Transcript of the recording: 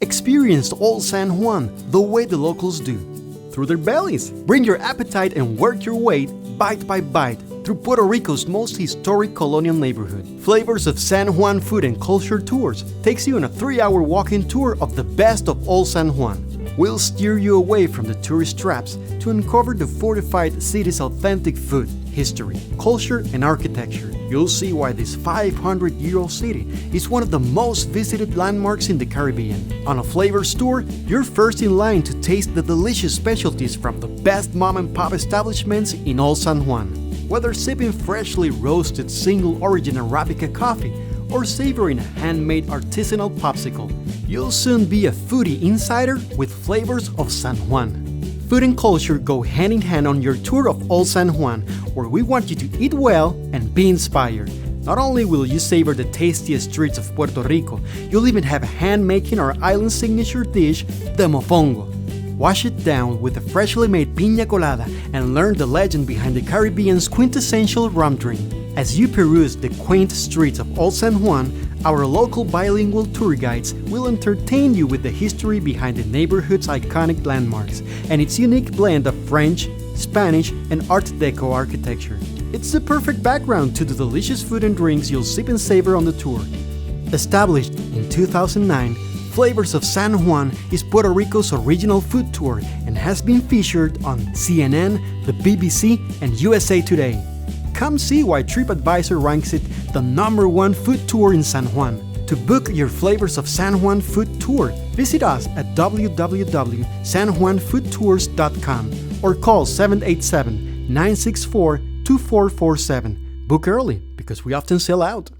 Experience Old San Juan the way the locals do, through their bellies. Bring your appetite and work your way, bite by bite, through Puerto Rico's most historic colonial neighborhood. Flavors of San Juan Food and Culture Tours takes you on a 3-hour walking tour of the best of Old San Juan. We'll steer you away from the tourist traps to uncover the fortified city's authentic food, history, culture, and architecture. You'll see why this 500-year-old city is one of the most visited landmarks in the Caribbean. On a flavors tour, you're first in line to taste the delicious specialties from the best mom-and-pop establishments in Old San Juan. Whether sipping freshly roasted single-origin Arabica coffee or savoring a handmade artisanal popsicle, you'll soon be a foodie insider with flavors of San Juan. Food and culture go hand in hand on your tour of Old San Juan, where we want you to eat well and be inspired. Not only will you savor the tastiest treats of Puerto Rico, you'll even have a hand making our island's signature dish, the mofongo. Wash it down with a freshly made piña colada and learn the legend behind the Caribbean's quintessential rum drink. As you peruse the quaint streets of Old San Juan, our local bilingual tour guides will entertain you with the history behind the neighborhood's iconic landmarks and its unique blend of French, Spanish, and Art Deco architecture. It's the perfect background to the delicious food and drinks you'll sip and savor on the tour. Established in 2009, Flavors of San Juan is Puerto Rico's original food tour and has been featured on CNN, the BBC, and USA Today. Come see why TripAdvisor ranks it the #1 food tour in San Juan. To book your Flavors of San Juan food tour, visit us at www.sanjuanfoodtours.com or call 787-964-2447. Book early because we often sell out.